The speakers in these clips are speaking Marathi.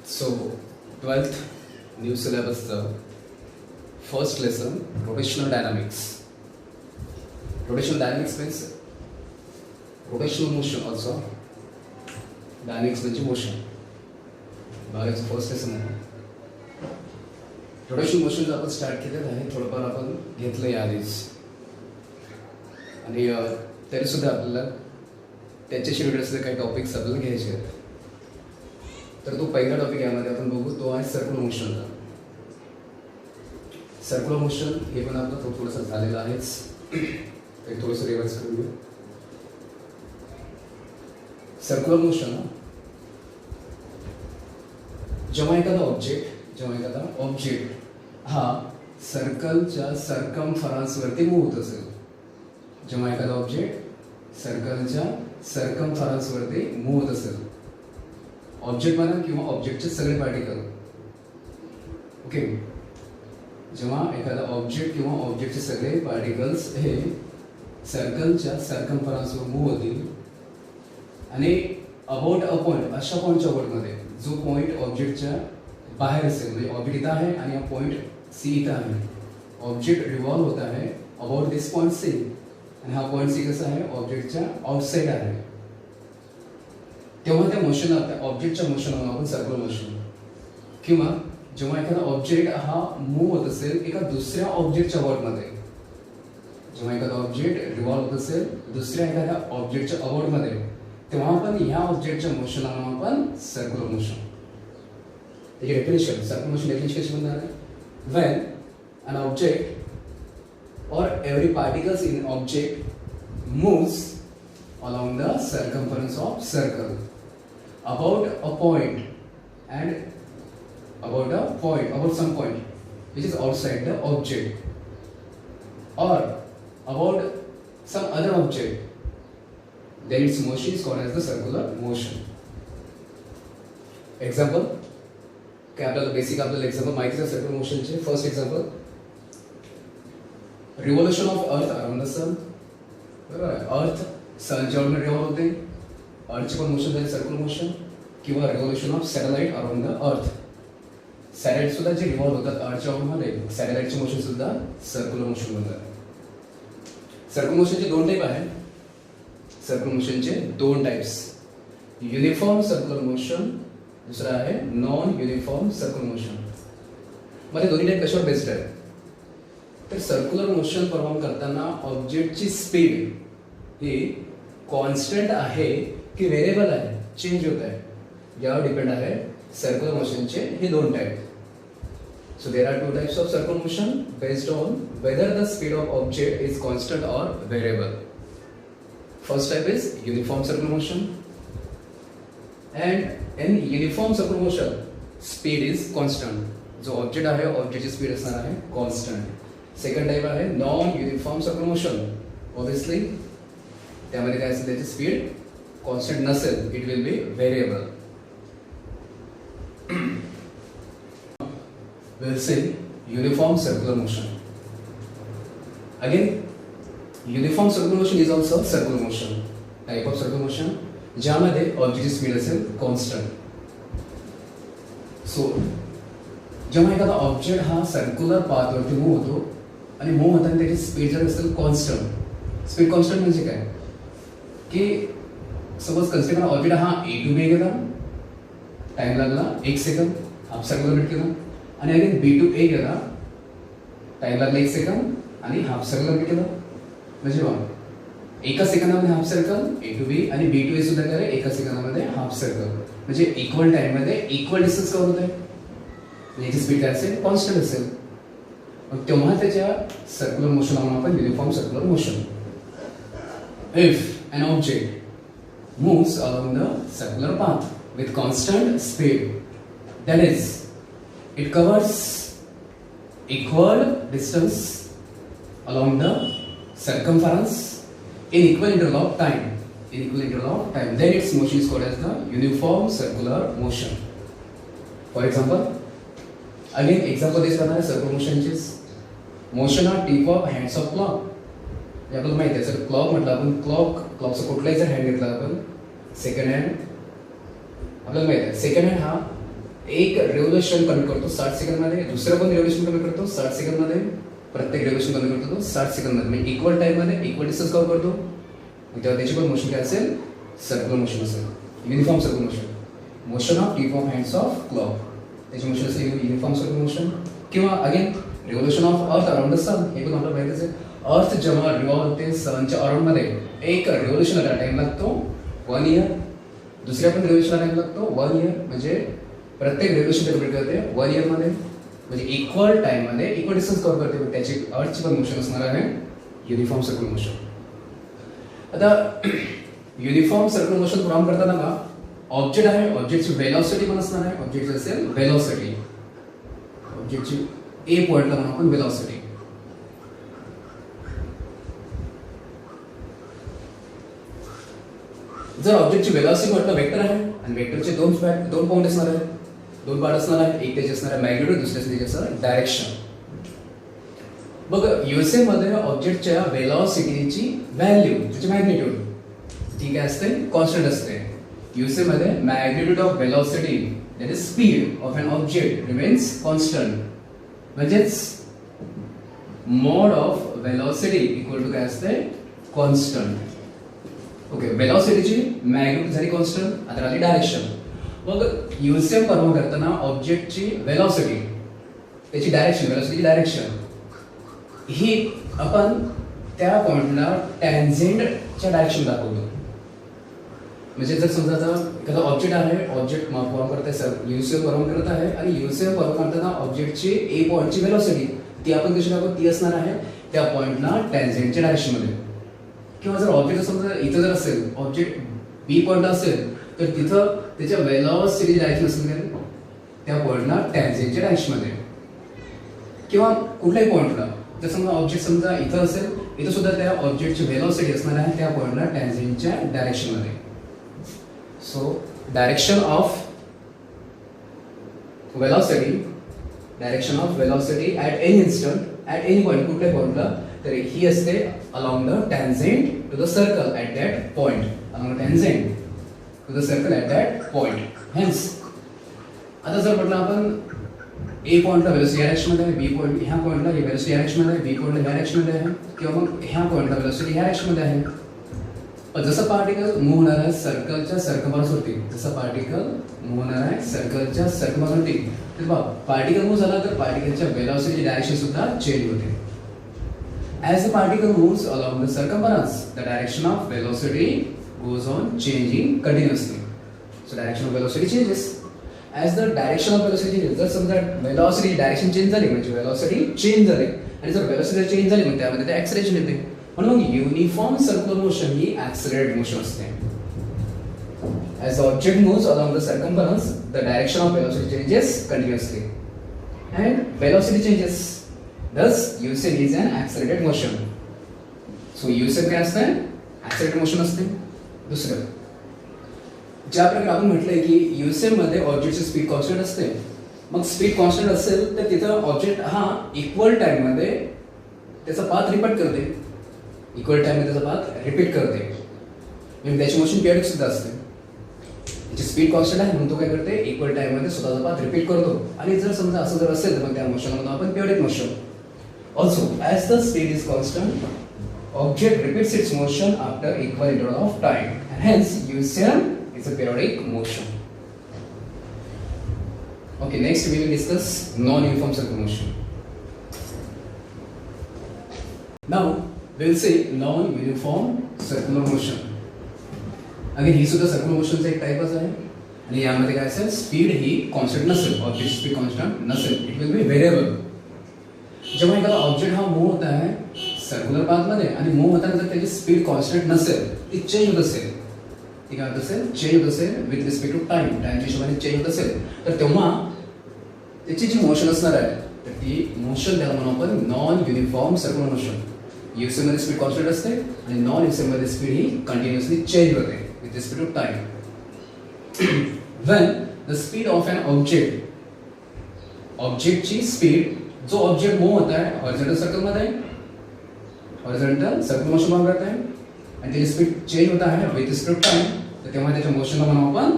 So, 12th new syllabus, the first lesson, rotational dynamics. Rotational dynamics means rotational motion also. Dynamics means motion. बारावीचं फर्स्ट लेसन आहे. रोटेशनल मोशन आपण स्टार्ट केलेलं आहे, थोडंफार आपण घेतलं आधीच, आणि तरी सुद्धा आपल्याला त्याच्याशी रिलेटेड असलेले काही टॉपिक्स आपल्याला घ्यायचे आहेत. तर तो पहिला टॉपिक यामध्ये आपण बघू, तो आहे सर्क्युलर मोशनचा. सर्क्युलर मोशन हे पण आपलं थोडंसं झालेलं आहेच, ते थोडंसं रिवाइज करूया. सर्क्युलर मोशन जेव्हा एखादा ऑब्जेक्ट हा सर्कलच्या सर्कमफरन्सवरती मूव्ह होत असेल, जेव्हा एखादा ऑब्जेक्ट सर्कलच्या सर्कमफरन्सवरती मूव्ह होत असेल, ऑब्जेक्ट म्हणा किंवा ऑब्जेक्टचे सगळे पार्टिकल, ओके, जेव्हा एखादा ऑब्जेक्ट किंवा ऑब्जेक्टचे सगळे पार्टिकल्स हे सर्कलच्या सर्कमफरन्सवर मूव्ह होतील आणि अबाउट अ पॉइंट, अशा पॉईंटच्या अबाउटमध्ये जो पॉइंट ऑब्जेक्टच्या बाहेर असेल, म्हणजे ऑब्जेक्ट इथं आहे आणि हा पॉइंट सी इथं आहे, ऑब्जेक्ट रिव्हॉल्व होत आहे अबाउट दिस पॉइंट सी, आणि हा पॉइंट सी कसा आहे, ऑब्जेक्टच्या आउटसाइड आहे, तेव्हा त्या मोशनला, त्या ऑब्जेक्टच्या मोशनला आपण सर्क्युलर मोशन. किंवा जेव्हा एखादा ऑब्जेक्ट हा मूव्ह होत असेल एका दुसऱ्या ऑब्जेक्टच्या अबाउटमध्ये, जेव्हा एखादा ऑब्जेक्ट रिव्हॉल्व होत असेल दुसऱ्या एखाद्या ऑब्जेक्टच्या अबाउटमध्ये, तेव्हा आपण ह्या ऑब्जेक्टच्या मोशनला आपण सर्क्युलर मोशन. त्याची डेफिनेशन, सर्क्युलर मोशन डेफिनेशन कशी म्हणणार आहे, when an object or every particles in object moves along the circumference of circle about a point and about some point which is outside the object, or about some other object, then its motion is called as the circular motion. Example, काय आपल्याला बेसिक आपल्याला एक्झाम्पल माहिती आहे सर्क्युलर मोशनचे. First example, revolution of earth around the sun. बरोबर आहे, अर्थ सनच्या अराउंड रिव्हॉल्व होते, अर्थचे पण मोशन झाले सर्क्युलर मोशन. किंवा revolution of satellite around the earth, satellite सुद्धा जे रिव्हॉल्व होतात अर्थच्या अराउंडमध्ये, सॅटेलाइटचे मोशन सुद्धा सर्क्युलर मोशन बनतात. सर्क्युलर मोशनचे दोन टाईप आहेत. सर्क्युलर मोशनचे दोन टाइप्स, युनिफॉर्म सर्क्युलर मोशन, दुसरा आहे नॉन युनिफॉर्म सर्क्युलर मोशन. मध्ये दोन्ही टाइप कशावर बेस्ड आहे, तर सर्क्युलर मोशन परफॉर्म करताना ऑब्जेक्टची स्पीड ही कॉन्स्टंट आहे की व्हेरिएबल आहे, चेंज होत आहे, यावर डिपेंड आहे सर्क्युलर मोशनचे हे दोन type. So there are two types of circular motion based on whether the speed of object is constant or variable. First type is uniform circular motion, and in uniform circular motion speed is constant. जो ऑब्जेक्ट आहे ऑब्जेक्टची स्पीड असणार आहे कॉन्स्टंट. सेकंड टाइप आहे non uniform circular motion. Obviously त्यामध्ये काय असेल, त्याची स्पीड कॉन्स्टंट नसेल, it will be variable. We'll say uniform circular motion. Again, uniform circular motion is also circular motion, type of circular motion ज्यामध्ये ऑब्जेक्टची स्पीड असेल कॉन्स्टंट. सो जेव्हा एखादा ऑब्जेक्ट हा सर्क्युलर पाथवरती मूव्ह होतो आणि मूव्ह होताना त्याची स्पीड जर असेल कॉन्स्टंट, स्पीड कॉन्स्टंट म्हणजे काय, की सपोज कन्सिडर ऑब्जेक्ट हा ए टू बी गेला, टाइम लागला 1 सेकंद, हाफ सर्कल कंप्लीट केला, आणि अगेन बी टू ए गेला, टाइम लागला 1 सेकंद आणि हाफ सर्कल कंप्लीट केला. म्हणजे बघा, एका सेकंदामध्ये half circle A to be आणि बी टू ए सुद्धा केलं एका सेकंदामध्ये हाफ सर्कल, म्हणजे इक्वल टाइम मध्ये इक्वल डिस्टन्स कव्हर होत आहे, याची स्पीड काय असेल, कॉन्स्टंट असेल. मग तेव्हा त्याच्या सर्क्युलर मोशन आपण uniform circular motion. If an object moves along the circular path with constant speed, that is it covers equal distance along the circumference in equal interval of time, then its motion is called as the uniform circular motion. For example, again example is करणार आहे सर्क्युलर मोशनचेच. Motion of tip of hands of clock. आपल्याला माहिती आहे सर, क्लॉक म्हटलं आपण, क्लॉकचा कुठलाही जर हँड घेतला आपण, सेकंड हँड आपल्याला माहिती आहे, सेकंड हँड हा एक रेव्होल्युशन कमी करतो 60 सेकंदमध्ये, दुसरं पण रेव्होल्युशन कमी करतो 60 सेकंदमध्ये, प्रत्येक रेव्होल्युशन कमी करतो तो 60 सेकंदमध्ये, म्हणजे इक्वल टाइममध्ये इक्वल डिस्टन्स कव्हर करतो. तेव्हा त्याची पण मोशन काय असेल, सर्क्युलर मोशन असेल, uniform circular motion. Motion of tip of hands of clock, त्याची मोशन असेल युनिफॉर्म सर्क्युलर मोशन. किंवा again revolution of earth around the sun, हे पण आपल्याला माहितीच आहे. अर्थ जेव्हा रिव्हॉल्व होते सनच्या अराउंडमध्ये, एक रेव्होल्युशनला टाइम लागतो 1 इयर, दुसऱ्या पण रेव्होल्युशनला टाइम लागतो 1 इयर, म्हणजे प्रत्येक रेव्होल्युशन कंप्लीट करते 1 इयरमध्ये, म्हणजे इक्वल टाइममध्ये इक्वल डिस्टन्स कव्हर करते. पण त्याची अर्थची पण मोशन असणार आहे युनिफॉर्म सर्क्युलर मोशन. आता युनिफॉर्म सर्क्युलर मोशन फॉर्म करताना का ऑब्जेक्ट आहे, ऑब्जेक्टची वेलॉसिटी पण असणार आहे. ऑब्जेक्टची असेल वेलॉसिटी, ऑब्जेक्टची ए पॉइंटला म्हणून आपण वेलॉसिटी. जर ऑब्जेक्टची वेलॉसिटी म्हटलं वेक्टर आहे आणि वेक्टरचे दोन पॉइंट असणार आहे, दोन पार्ट असणार आहे. एक त्याचे असणार आहे मॅग्निट्यूड, दुसऱ्याचे त्याचे असणार डायरेक्शन. बघ युएसए मध्ये ऑब्जेक्टच्या वेलॉसिटीची व्हॅल्यू, त्याची मॅग्निट्यूड ती काय असते, कॉन्स्टंट असते. युएसए मध्ये magnitude of velocity that is speed of an object remains constant, म्हणजेच मोड ऑफ वेलॉसिटी इक्वल टू काय असते, कॉन्स्टंट. ओके, वेलॉसिटीची मॅग्निट्यूड झाली कॉन्स्टंट, आता आली डायरेक्शन. मग युएसएम परफॉर्म करताना ऑब्जेक्टची वेलॉसिटी, त्याची डायरेक्शन, वेलॉसिटीची डायरेक्शन ही आपण त्या पॉइंटला टॅन्जेंटच्या डायरेक्शन दाखवतो. म्हणजे जर समजा आता एखादा ऑब्जेक्ट आहे, ऑब्जेक्ट परफॉर्म करत आहे, युएसएम परफॉर्म करत आहे आणि युएसएम परफॉर्म करताना ऑब्जेक्टची ए पॉइंटची वेलॉसिटी ती आपण कशी दाखवतो, ती असणार आहे त्या पॉइंटला टॅन्जेंटच्या डायरेक्शनमध्ये. किंवा जर ऑब्जेक्ट समजा इथं जर असेल, ऑब्जेक्ट बी पॉइंट असेल, तर तिथं त्याच्या वेलॉसिटीची डायरेक्शन असेल त्या पॉइंटला टॅन्जेंटच्या डायरेक्शनमध्ये. किंवा कुठल्याही पॉइंटला जर समजा ऑब्जेक्ट समजा इथं असेल, इथं सुद्धा त्या ऑब्जेक्टची वेलॉसिटी असणार आहे त्या पॉइंटला टॅन्जेंटच्या डायरेक्शनमध्ये. So direction of velocity, direction of velocity at any instant, at any point, कुठल्या पॉइंटला, तर ही असते along the tangent to the circle at that point, along the tangent to the circle at that point. Hence आता जर म्हटलं आपण ए पॉइंटला वेलोसिटी या डायरेक्शनमध्ये आहे, बी पॉइंट ह्या पॉइंटला ही वेलोसिटी या डायरेक्शनमध्ये आहे, बी पॉइंटला ह्या डायरेक्शनमध्ये आहे, किंवा मग ह्या पॉइंटला वेलोसिटी ह्या डायरेक्शनमध्ये आहे. पण जसं पार्टिकल मूव्ह होणार आहे सर्कलच्या सर्कमफरन्सवरती, जसं पार्टिकल मूव्ह होणार आहे सर्कलच्या सर्कमफरन्सवरती, तर बघा पार्टिकल मूव्ह झाला तर पार्टिकलच्या वेलोसिटीची डायरेक्शन सुद्धा चेंज होते. As the particle moves along the circumference, the direction of velocity goes on changing continuously. So direction of velocity changes. As the direction of velocity changes, जर समजा velocity direction change झाली म्हणजे velocity change झाली, आणि जर velocity change झाली म्हणजे त्यामध्ये ते acceleration येते. म्हणून युनिफॉर्म सर्क्युलर मोशन ही accelerated motion असते. As the object moves along the circumference, the direction of velocity changes continuously, and velocity changes. Thus, USM is an accelerated motion. So, USM काय असतं? Accelerated motion असते. दुसरं, ज्या प्रकारे आपण म्हटलंय की USM मध्ये ऑब्जेक्टची स्पीड कॉन्स्टंट असते. मग स्पीड कॉन्स्टंट असेल तर तिथं ऑब्जेक्ट हा इक्वल टाइम मध्ये त्याचा पाथ रिपीट करते. इक्वल टाइम मध्ये त्याचा पाथ रिपीट करते, म्हणजे त्याची मोशन पिरियडिक सुद्धा असते. त्याची स्पीड कॉन्स्टंट आहे म्हणून तो काय करते, इक्वल टाइम मध्ये स्वतःचा पाथ रिपीट करतो. आणि जर समजा असं जर असेल तर मग त्या मोशनला म्हणतो आपण periodic motion. Also, as the speed is constant, object repeats its motion after equal interval of time, and hence USM is a periodic motion. Okay, next we will discuss non-uniform circular motion. Now we will say non-uniform circular motion. Again, ही सुद्धा circular motion चा एक टाइपच आहे, आणि यामध्ये काय असेल, स्पीड ही कॉन्स्टंट नसेल, ऑब्जेक्ट स्पीड कॉन्स्टंट नसेल, इट विल बी व्हेरिएबल. जेव्हा एखादा ऑब्जेक्ट हा मूव्ह होत आहे सर्क्युलर पाथमध्ये आणि मूव्ह होताना जर त्याची स्पीड कॉन्स्टंट नसेल, ती चेंज होत असेल, ती काय होत असेल, चेंज होत असेल विथ रिस्पेक्ट टू टाइम, टाइमच्या हिशोबाने चेंज होत असेल, तर तेव्हा त्याची जी मोशन असणार आहे तर ती मोशन त्याला म्हणून आपण non uniform circular motion. USM मध्ये स्पीड कॉन्स्टंट असते आणि नॉन युएसएम मध्ये स्पीड ही कंटिन्युअसली चेंज होते with respect to time. When the speed of an object, ऑब्जेक्टची स्पीड, जो ऑब्जेक्ट मूव्ह होत आहे हॉरिझॉन्टल सर्कल मध्ये, हॉरिझॉन्टल सर्कल मोशन मूव्ह करत आहे आणि त्याची स्पीड चेंज होत आहे विथ रिस्पेक्ट टू टाइम, तर तेव्हा त्याच्या मोशनला म्हणू आपण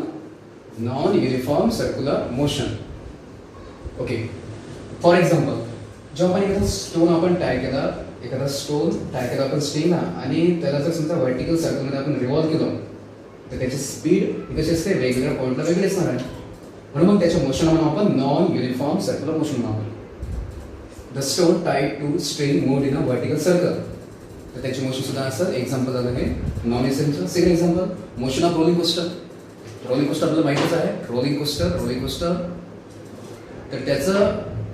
non uniform circular motion. Okay, for example जेव्हा आपण एखादा स्टोन आपण टाय केला, एखादा स्टोन टाय केला आपण स्ट्रिंगला आणि त्याला जर समजा व्हर्टिकल सर्कलमध्ये आपण रिव्हॉल्व केलं तर त्याची स्पीड कशी असते वेगवेगळ्या पॉईंटला वेगळी असणार आहे. म्हणून मग त्याच्या मोशनला म्हणून आपण नॉन युनिफॉर्म सर्क्युलर मोशन म्हणून आपण. The stone tied to string moved in a vertical circle, तर त्याची मोशन सुद्धा असं एक्झाम्पल झालं हे non essential. Second example motion of rolling coaster. Rolling coaster आपल्याला माहितीच आहे, रोलिंग कोस्टर तर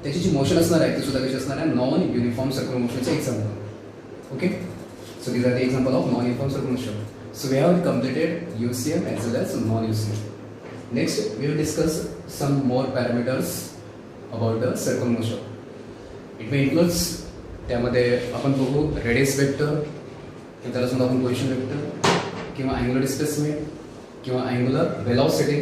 त्याची जी मोशन असणार आहे ती सुद्धा कशी असणार आहे नॉन युनिफॉर्म सर्क्युलर मोशनचे example. Okay, so these are the example of non uniform circular motion. So we have completed UCM as well as non-UCM. Next, we will discuss some more parameters about the circle motion. It may includes त्यामध्ये आपण बघू रेडियस वेक्टर, त्याला समजा आपण पोझिशन वेक्टर किंवा अँग्युलर डिस्प्लेसमेंट किंवा अँग्युलर वेलॉसिटी